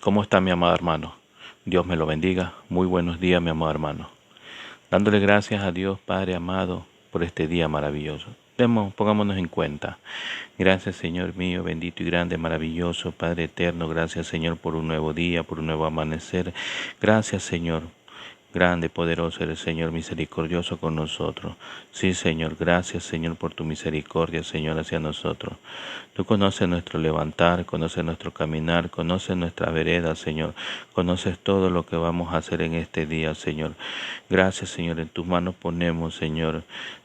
¿Cómo está mi amado hermano? Dios me lo bendiga. Muy buenos días, mi amado hermano. Dándole gracias a Dios, Padre amado, por este día maravilloso. Pongámonos en cuenta. Gracias, Señor mío, bendito y grande, maravilloso, Padre eterno. Gracias, Señor, por un nuevo día, por un nuevo amanecer. Gracias, Señor. Grande, poderoso eres, Señor, misericordioso con nosotros. Sí, Señor, gracias, Señor, por tu misericordia, Señor, hacia nosotros. Tú conoces nuestro levantar, conoces nuestro caminar, conoces nuestra vereda, Señor. Conoces todo lo que vamos a hacer en este día, Señor. Gracias, Señor, en tus manos ponemos, Señor,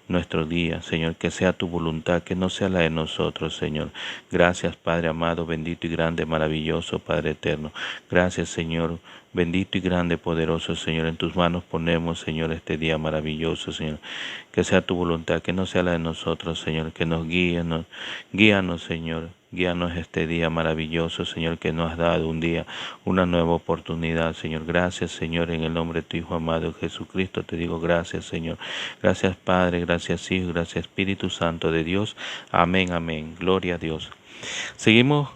nuestro día, Señor, que sea tu voluntad, que no sea la de nosotros, Señor. Gracias, Padre amado, bendito y grande, maravilloso, Padre eterno. Gracias, Señor, bendito y grande, poderoso, Señor. En tus manos ponemos, Señor, este día maravilloso, Señor. Que sea tu voluntad, que no sea la de nosotros, Señor. Que nos guíanos, Señor. Guíanos este día maravilloso, Señor, que nos has dado un día, una nueva oportunidad, Señor. Gracias, Señor, en el nombre de tu Hijo amado Jesucristo. Te digo gracias, Señor. Gracias, Padre, gracias, Hijo, gracias, Espíritu Santo de Dios. Amén, amén. Gloria a Dios. Seguimos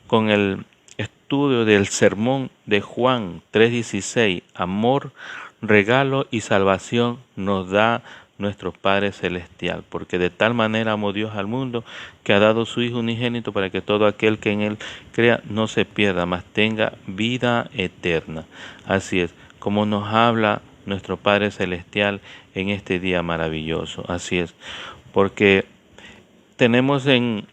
con el estudio del sermón de Juan 3:16. Amor, regalo y salvación nos da nuestro Padre Celestial, porque de tal manera amó Dios al mundo que ha dado su Hijo unigénito para que todo aquel que en Él crea no se pierda, mas tenga vida eterna. Así es, como nos habla nuestro Padre Celestial en este día maravilloso. Así es, porque tenemos en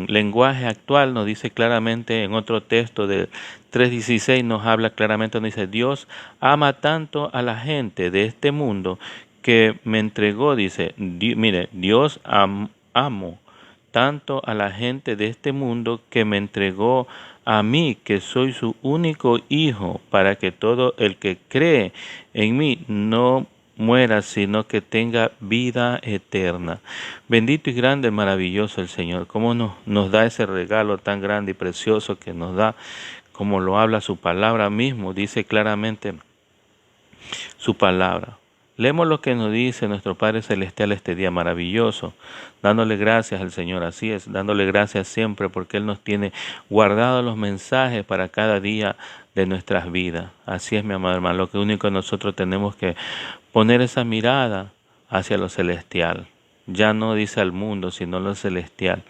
lenguaje actual, nos dice claramente en otro texto de 3:16, nos habla claramente, nos dice: Dios ama tanto a la gente de este mundo que me entregó, dice, mire, Dios amo tanto a la gente de este mundo que me entregó a mí, que soy su único hijo, para que todo el que cree en mí no muera, sino que tenga vida eterna. Bendito y grande, maravilloso el Señor. Cómo nos da ese regalo tan grande y precioso que nos da, como lo habla su palabra mismo, dice claramente su palabra. Leemos lo que nos dice nuestro Padre Celestial este día maravilloso, dándole gracias al Señor. Así es, dándole gracias siempre, porque Él nos tiene guardados los mensajes para cada día de nuestras vidas. Así es, mi amado hermano, lo que único nosotros tenemos que poner esa mirada hacia lo celestial. Ya no dice al mundo, sino lo celestial.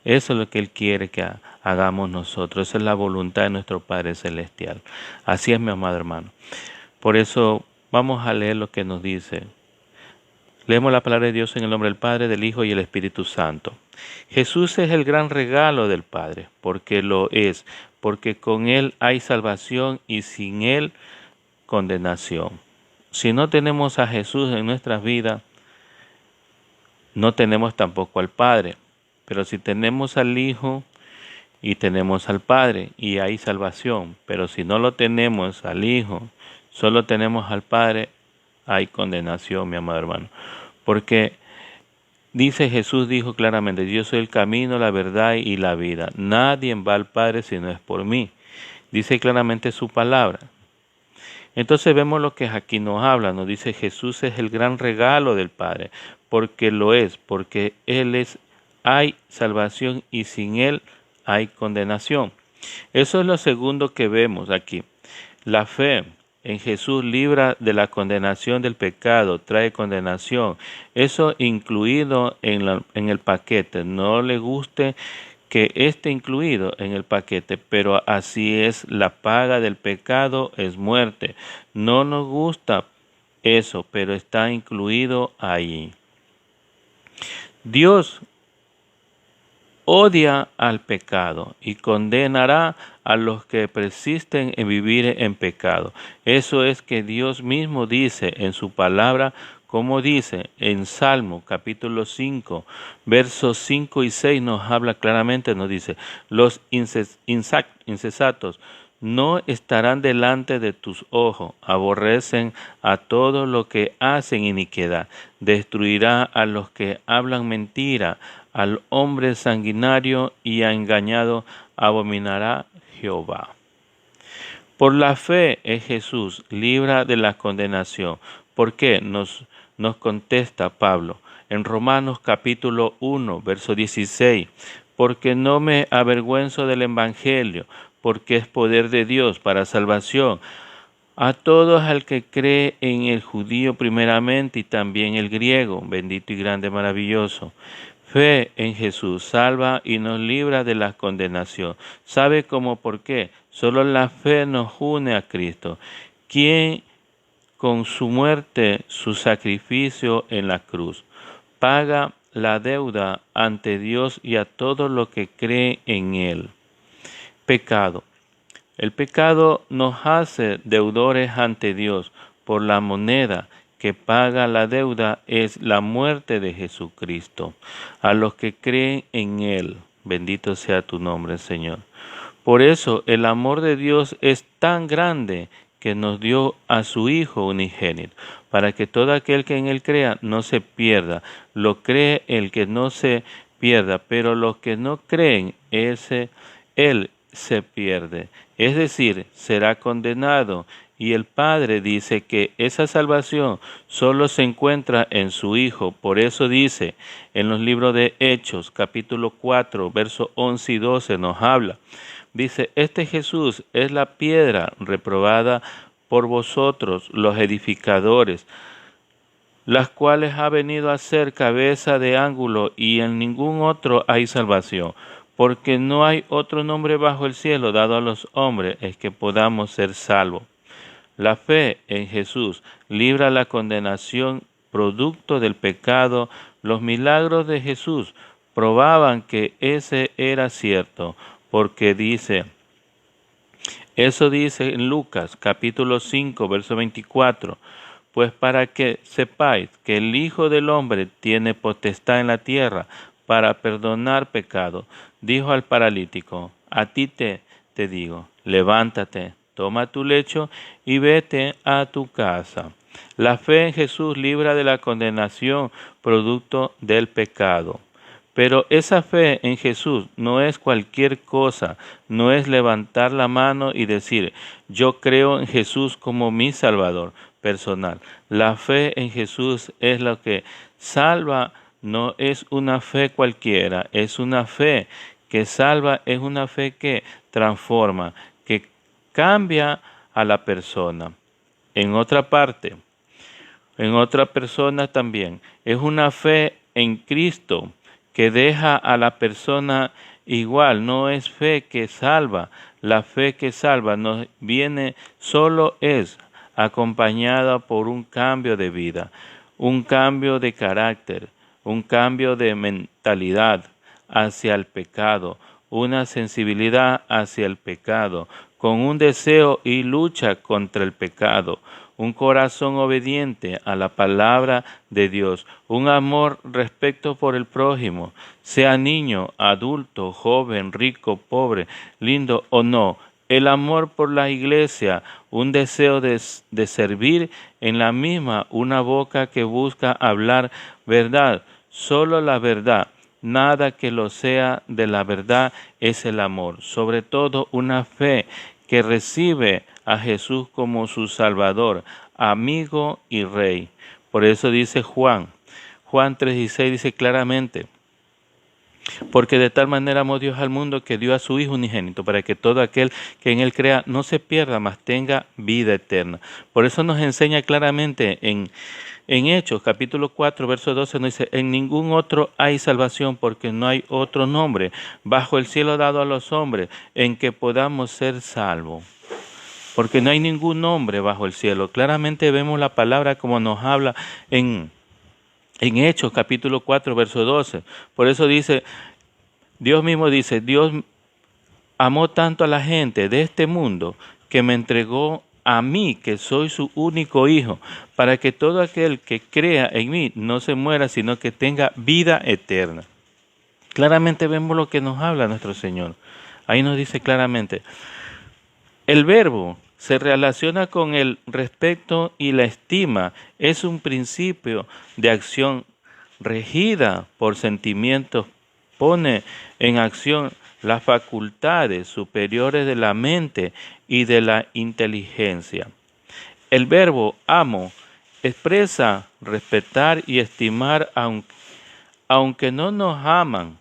Eso es lo que Él quiere que hagamos nosotros. Esa es la voluntad de nuestro Padre Celestial. Así es, mi amado hermano. Por eso vamos a leer lo que nos dice. Leemos la palabra de Dios en el nombre del Padre, del Hijo y el Espíritu Santo. Jesús es el gran regalo del Padre, porque lo es, porque con Él hay salvación y sin Él condenación. Si no tenemos a Jesús en nuestras vidas, no tenemos tampoco al Padre. Pero si tenemos al Hijo y tenemos al Padre, y hay salvación. Pero si no lo tenemos al Hijo, solo tenemos al Padre, hay condenación, mi amado hermano. Porque dice Jesús, dijo claramente: yo soy el camino, la verdad y la vida. Nadie va al Padre si no es por mí. Dice claramente su palabra. Entonces vemos lo que aquí nos habla. Nos dice: Jesús es el gran regalo del Padre, porque lo es, porque Él es, hay salvación y sin Él hay condenación. Eso es lo segundo que vemos aquí. La fe en Jesús libra de la condenación del pecado, trae condenación. Eso incluido en el paquete. No le guste que esté incluido en el paquete, pero así es, la paga del pecado es muerte. No nos gusta eso, pero está incluido ahí. Dios odia al pecado y condenará a los que persisten en vivir en pecado. Eso es que Dios mismo dice en su palabra, como dice en Salmo capítulo 5, versos 5 y 6 nos habla claramente, nos dice: los insensatos no estarán delante de tus ojos, aborrecen a todo lo que hacen iniquidad, destruirá a los que hablan mentira, al hombre sanguinario y engañado abominará Jehová. Por la fe en Jesús libra de la condenación. ¿Por qué? Nos contesta Pablo en Romanos capítulo 1, verso 16. Porque no me avergüenzo del evangelio, porque es poder de Dios para salvación a todos al que cree, en el judío primeramente y también el griego, bendito y grande, maravilloso. Fe en Jesús salva y nos libra de la condenación. ¿Sabe cómo por qué? Solo la fe nos une a Cristo, quien con su muerte, su sacrificio en la cruz, paga la deuda ante Dios y a todos los que creen en Él. Pecado. El pecado nos hace deudores ante Dios por la moneda que paga la deuda es la muerte de Jesucristo. A los que creen en Él, bendito sea tu nombre, Señor. Por eso el amor de Dios es tan grande que nos dio a su Hijo unigénito, para que todo aquel que en Él crea no se pierda. Lo cree el que no se pierda, pero los que no creen, Él se pierde. Es decir, será condenado. Y el Padre dice que esa salvación solo se encuentra en su Hijo. Por eso dice en los libros de Hechos, capítulo 4, versos 11 y 12, nos habla. Dice, este Jesús es la piedra reprobada por vosotros, los edificadores, las cuales ha venido a ser cabeza de ángulo, y en ningún otro hay salvación, porque no hay otro nombre bajo el cielo dado a los hombres en que podamos ser salvos. La fe en Jesús libra la condenación producto del pecado. Los milagros de Jesús probaban que ese era cierto, porque eso dice en Lucas capítulo 5, verso 24, pues para que sepáis que el Hijo del Hombre tiene potestad en la tierra para perdonar pecado, dijo al paralítico, a ti te digo, levántate, toma tu lecho y vete a tu casa. La fe en Jesús libra de la condenación producto del pecado. Pero esa fe en Jesús no es cualquier cosa, no es levantar la mano y decir, yo creo en Jesús como mi Salvador personal. La fe en Jesús es lo que salva, no es una fe cualquiera, es una fe que salva, es una fe que transforma, que cambia a la persona. En otra parte, en otra persona también, es una fe en Cristo que deja a la persona igual, no es fe que salva. La fe que salva nos viene, solo es acompañada por un cambio de vida, un cambio de carácter, un cambio de mentalidad hacia el pecado, una sensibilidad hacia el pecado, con un deseo y lucha contra el pecado, un corazón obediente a la palabra de Dios, un amor respecto por el prójimo, sea niño, adulto, joven, rico, pobre, lindo o no, el amor por la iglesia, un deseo de servir en la misma, una boca que busca hablar verdad, solo la verdad. Nada que lo sea de la verdad es el amor, sobre todo una fe que recibe a Jesús como su Salvador, amigo y Rey. Por eso dice Juan 3:16 dice claramente, porque de tal manera amó Dios al mundo que dio a su Hijo unigénito, para que todo aquel que en Él crea no se pierda, mas tenga vida eterna. Por eso nos enseña claramente en Hechos, capítulo 4, verso 12, nos dice, en ningún otro hay salvación, porque no hay otro nombre bajo el cielo dado a los hombres en que podamos ser salvos. Porque no hay ningún nombre bajo el cielo. Claramente vemos la palabra como nos habla en Hechos, capítulo 4, verso 12. Por eso dice, Dios mismo dice, Dios amó tanto a la gente de este mundo que me entregó a mí, que soy su único hijo, para que todo aquel que crea en mí no se muera, sino que tenga vida eterna. Claramente vemos lo que nos habla nuestro Señor. Ahí nos dice claramente, el verbo se relaciona con el respeto y la estima. Es un principio de acción regida por sentimientos. Pone en acción las facultades superiores de la mente y de la inteligencia. El verbo amo expresa respetar y estimar, aunque no nos aman,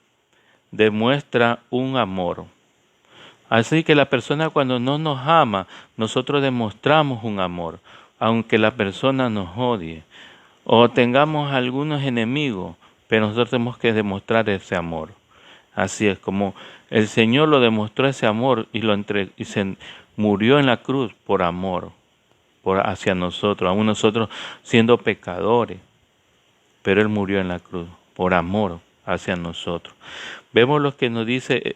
demuestra un amor. Así que la persona cuando no nos ama, nosotros demostramos un amor, aunque la persona nos odie o tengamos algunos enemigos, pero nosotros tenemos que demostrar ese amor. Así es como el Señor lo demostró ese amor y se murió en la cruz por amor, hacia nosotros, aún nosotros siendo pecadores, pero Él murió en la cruz por amor hacia nosotros. Vemos lo que nos dice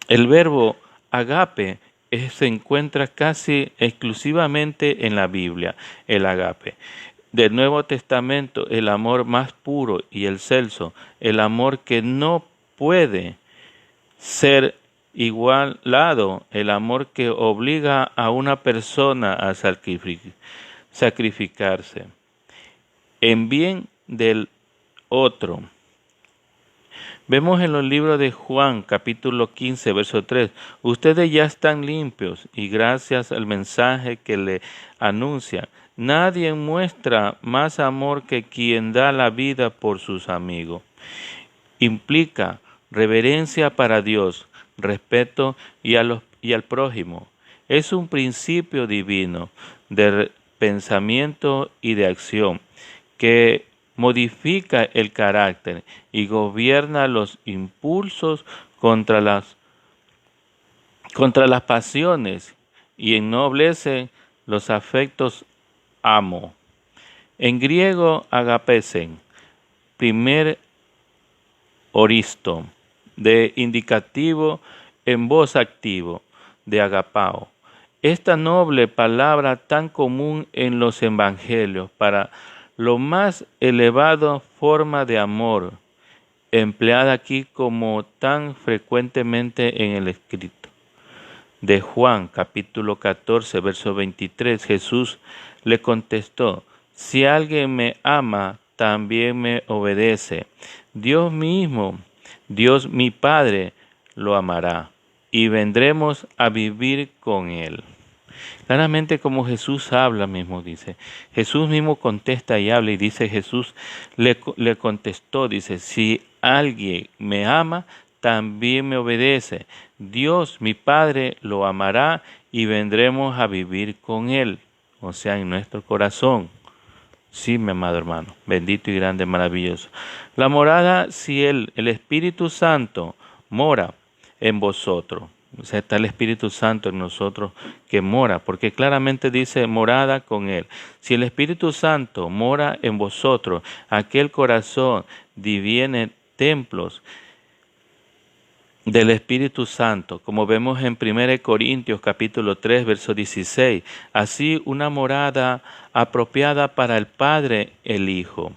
el verbo agape se encuentra casi exclusivamente en la Biblia, el agape. Del Nuevo Testamento, el amor más puro y excelso, el amor que no puede ser igualado, el amor que obliga a una persona a sacrificarse en bien del otro. Vemos en los libros de Juan, capítulo 15, verso 3, ustedes ya están limpios y gracias al mensaje que le anuncia, nadie muestra más amor que quien da la vida por sus amigos. Implica reverencia para Dios, respeto y al prójimo. Es un principio divino de pensamiento y de acción que modifica el carácter y gobierna los impulsos contra las pasiones y ennoblece los afectos amo. En griego agapesen, primer oristo, de indicativo en voz activo, de agapao. Esta noble palabra tan común en los evangelios para lo más elevado forma de amor, empleada aquí como tan frecuentemente en el escrito. De Juan, capítulo 14, verso 23, Jesús le contestó, si alguien me ama, también me obedece. Dios mismo, Dios mi Padre, lo amará y vendremos a vivir con él. Claramente como Jesús habla mismo, dice. Jesús mismo contesta y habla y dice Jesús le contestó, dice, si alguien me ama, también me obedece. Dios, mi Padre, lo amará y vendremos a vivir con él, o sea, en nuestro corazón. Sí, mi amado hermano, bendito y grande, maravilloso. La morada, si el Espíritu Santo mora en vosotros, o sea, está el Espíritu Santo en nosotros que mora, porque claramente dice morada con Él. Si el Espíritu Santo mora en vosotros, aquel corazón diviene templos del Espíritu Santo, como vemos en 1 Corintios capítulo 3, verso 16. Así una morada apropiada para el Padre, el Hijo.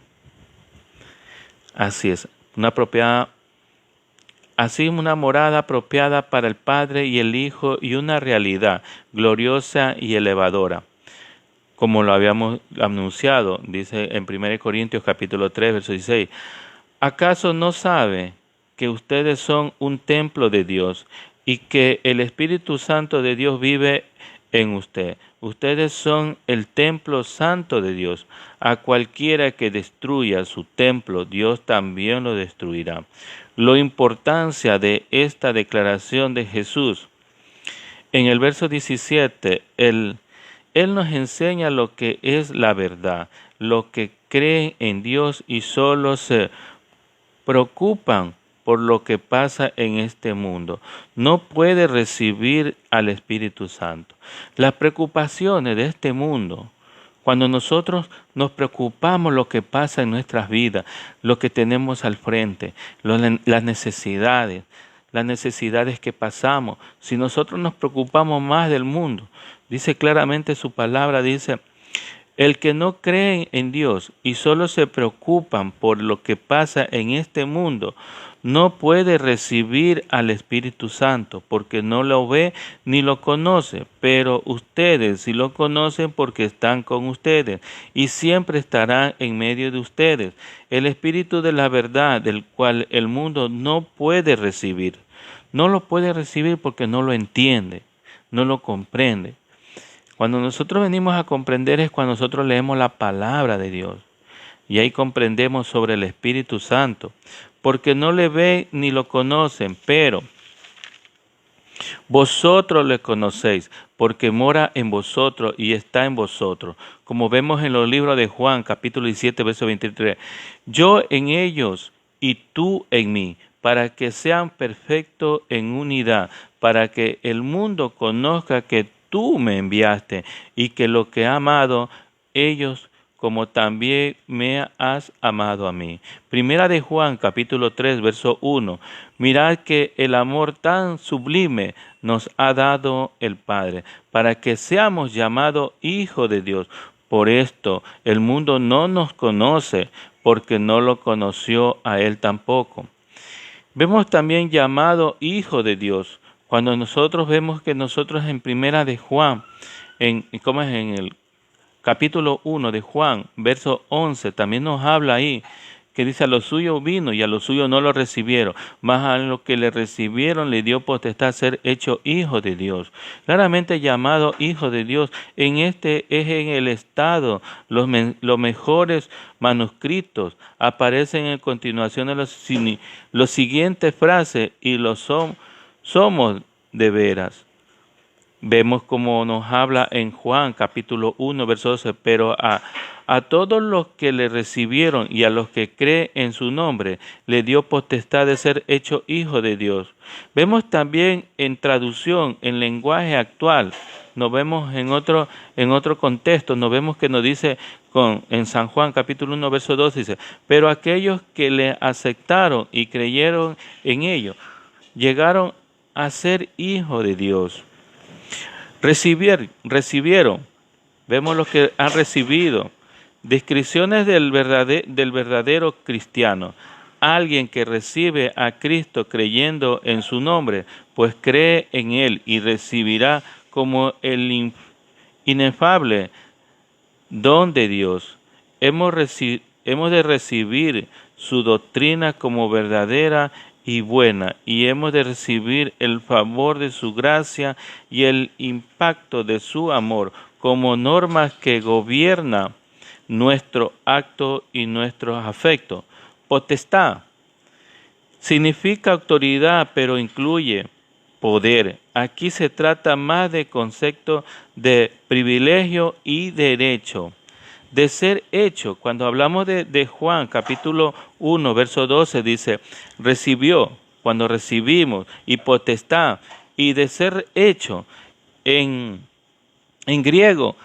Así es, Así una morada apropiada para el Padre y el Hijo y una realidad gloriosa y elevadora. Como lo habíamos anunciado, dice en 1 Corintios capítulo 3, verso 16. ¿Acaso no sabe que ustedes son un templo de Dios y que el Espíritu Santo de Dios vive en usted? Ustedes son el templo santo de Dios. A cualquiera que destruya su templo, Dios también lo destruirá. La importancia de esta declaración de Jesús. En el verso 17, Él nos enseña lo que es la verdad, lo que creen en Dios y solo se preocupan por lo que pasa en este mundo. No puede recibir al Espíritu Santo. Las preocupaciones de este mundo, cuando nosotros nos preocupamos lo que pasa en nuestras vidas, lo que tenemos al frente, las necesidades que pasamos, si nosotros nos preocupamos más del mundo, dice claramente su palabra, dice, el que no cree en Dios y solo se preocupan por lo que pasa en este mundo, no puede recibir al Espíritu Santo porque no lo ve ni lo conoce, pero ustedes sí lo conocen porque están con ustedes y siempre estarán en medio de ustedes. El Espíritu de la verdad, del cual el mundo no puede recibir. No lo puede recibir porque no lo entiende, no lo comprende. Cuando nosotros venimos a comprender es cuando nosotros leemos la palabra de Dios. Y ahí comprendemos sobre el Espíritu Santo, porque no le ven ni lo conocen, pero Vosotros le conocéis, porque mora en vosotros y está en vosotros. Como vemos en los libros de Juan, capítulo 17, verso 23. Yo en ellos y tú en mí, para que sean perfectos en unidad, para que el mundo conozca que tú me enviaste y que lo que he amado ellos como también me has amado a mí. Primera de Juan, capítulo 3, verso 1. Mirad que el amor tan sublime nos ha dado el Padre, para que seamos llamados hijos de Dios. Por esto el mundo no nos conoce, porque no lo conoció a Él tampoco. Vemos también llamado hijo de Dios. Cuando nosotros vemos que nosotros en Primera de Juan, ¿cómo es? En el capítulo 1 de Juan, verso 11, también nos habla ahí, que dice, a lo suyo vino y a lo suyo no lo recibieron, mas a los que le recibieron le dio potestad a ser hecho hijo de Dios. Claramente llamado hijo de Dios, en este es en el estado, los mejores manuscritos aparecen en continuación de los siguientes frases, y somos de veras. Vemos como nos habla en Juan capítulo 1, verso 12, pero a todos los que le recibieron y a los que creen en su nombre, le dio potestad de ser hecho hijo de Dios. Vemos también en traducción, en lenguaje actual, nos vemos en otro contexto, nos vemos que nos dice en San Juan capítulo 1, verso 12, dice, pero aquellos que le aceptaron y creyeron en ello, llegaron a ser hijos de Dios. Recibieron, vemos lo que han recibido, descripciones del verdadero cristiano, alguien que recibe a Cristo creyendo en su nombre, pues cree en Él y recibirá como el inefable don de Dios. Hemos de recibir su doctrina como verdadera y buena, y hemos de recibir el favor de su gracia y el impacto de su amor como normas que gobiernan nuestro acto y nuestros afectos. Potestad significa autoridad, pero incluye poder. Aquí se trata más de concepto de privilegio y derecho. De ser hecho, cuando hablamos de Juan capítulo 1, verso 12, dice, recibió, cuando recibimos, y potestad, y de ser hecho, en griego,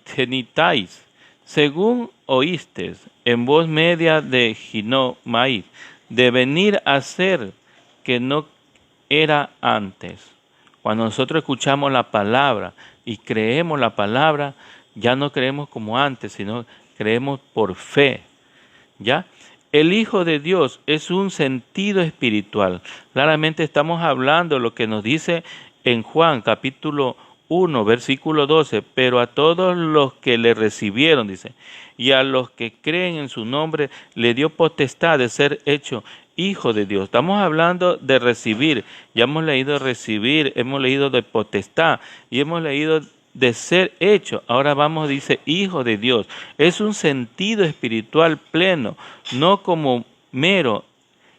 genitais, según oístes, en voz media de ginomai, de venir a ser que no era antes. Cuando nosotros escuchamos la palabra y creemos la palabra, ya no creemos como antes, sino creemos por fe. ¿Ya? El Hijo de Dios es un sentido espiritual. Claramente estamos hablando de lo que nos dice en Juan capítulo 1, versículo 12, pero a todos los que le recibieron, dice, y a los que creen en su nombre, le dio potestad de ser hecho hijo de Dios. Estamos hablando de recibir. Ya hemos leído recibir, hemos leído de potestad y hemos leído de ser hecho. Ahora vamos, dice, hijo de Dios. Es un sentido espiritual pleno, no como mero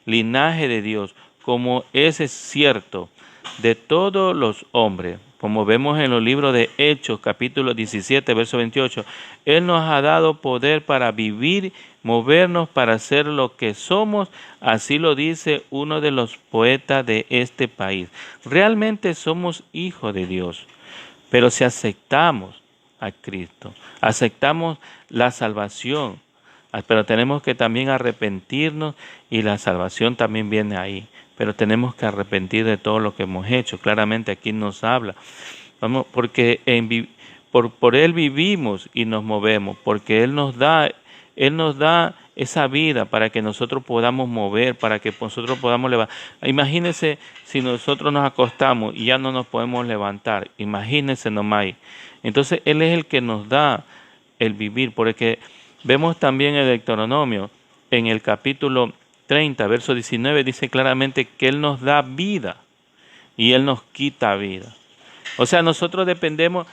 linaje de Dios, como ese es cierto de todos los hombres. Como vemos en los libros de Hechos, capítulo 17, verso 28, Él nos ha dado poder para vivir, movernos, para ser lo que somos. Así lo dice uno de los poetas de este país. Realmente somos hijos de Dios. Pero si aceptamos a Cristo, aceptamos la salvación, pero tenemos que también arrepentirnos y la salvación también viene ahí. Pero tenemos que arrepentir de todo lo que hemos hecho. Claramente aquí nos habla. Porque por Él vivimos y nos movemos, porque Él nos da esa vida para que nosotros podamos mover, para que nosotros podamos levantar. Imagínense si nosotros nos acostamos y ya no nos podemos levantar. Imagínense nomás. Entonces Él es el que nos da el vivir, porque vemos también el Deuteronomio en el capítulo 30, verso 19, dice claramente que Él nos da vida y Él nos quita vida. O sea, nosotros dependemos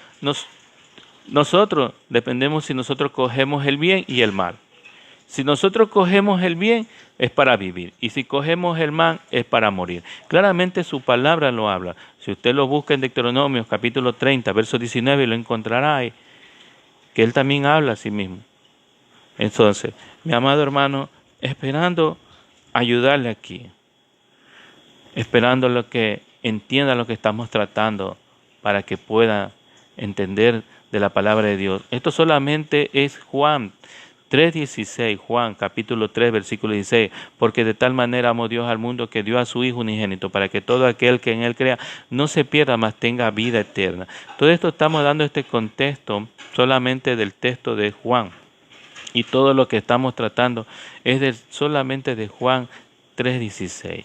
si nosotros cogemos el bien y el mal. Si nosotros cogemos el bien, es para vivir. Y si cogemos el mal, es para morir. Claramente su palabra lo habla. Si usted lo busca en Deuteronomio, capítulo 30, verso 19, lo encontrará ahí, que él también habla a sí mismo. Entonces, mi amado hermano, esperando ayudarle aquí, esperando lo que entienda lo que estamos tratando para que pueda entender de la palabra de Dios. Esto solamente es Juan 3:16, Juan capítulo 3, versículo 16, porque de tal manera amó Dios al mundo que dio a su Hijo unigénito, para que todo aquel que en Él crea no se pierda, mas tenga vida eterna. Todo esto estamos dando este contexto solamente del texto de Juan, y todo lo que estamos tratando es solamente de Juan 3:16.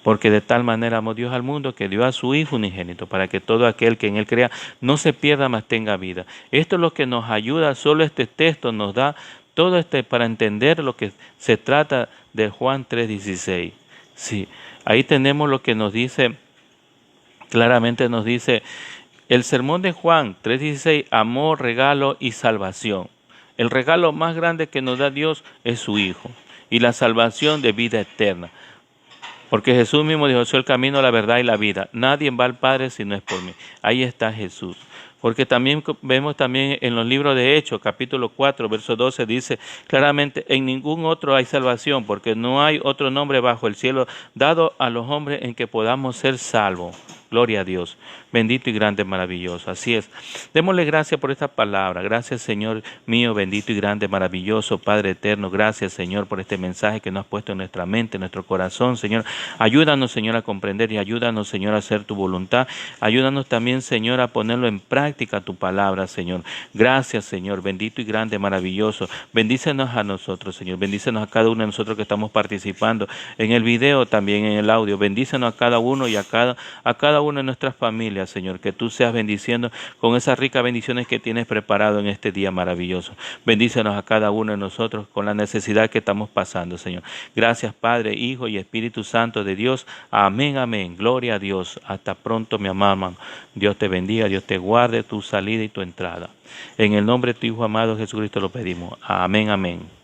Porque de tal manera amó Dios al mundo que dio a su Hijo unigénito, para que todo aquel que en Él crea no se pierda, mas tenga vida. Esto es lo que nos ayuda, solo este texto nos da todo para entender lo que se trata de Juan 3:16. Sí, ahí tenemos lo que nos dice, claramente nos dice, el sermón de Juan 3:16, amor, regalo y salvación. El regalo más grande que nos da Dios es su Hijo, y la salvación de vida eterna. Porque Jesús mismo dijo, soy el camino, la verdad y la vida. Nadie va al Padre si no es por mí. Ahí está Jesús. Porque también vemos también en los libros de Hechos, capítulo 4, verso 12, dice claramente, en ningún otro hay salvación, porque no hay otro nombre bajo el cielo dado a los hombres en que podamos ser salvos. Gloria a Dios. Bendito y grande, maravilloso. Así es. Démosle gracias por esta palabra. Gracias, Señor mío, bendito y grande, maravilloso, Padre eterno. Gracias, Señor, por este mensaje que nos has puesto en nuestra mente, en nuestro corazón, Señor. Ayúdanos, Señor, a comprender y ayúdanos, Señor, a hacer tu voluntad. Ayúdanos también, Señor, a ponerlo en práctica tu palabra, Señor. Gracias, Señor, bendito y grande, maravilloso. Bendícenos a nosotros, Señor. Bendícenos a cada uno de nosotros que estamos participando en el video, también en el audio. Bendícenos a cada uno y a cada una de nuestras familias, Señor, que tú seas bendiciendo con esas ricas bendiciones que tienes preparado en este día maravilloso. Bendícenos a cada uno de nosotros con la necesidad que estamos pasando, Señor. Gracias, Padre, Hijo y Espíritu Santo de Dios. Amén, amén. Gloria a Dios. Hasta pronto, mi amado hermano. Dios te bendiga, Dios te guarde tu salida y tu entrada. En el nombre de tu Hijo amado Jesucristo lo pedimos. Amén, amén.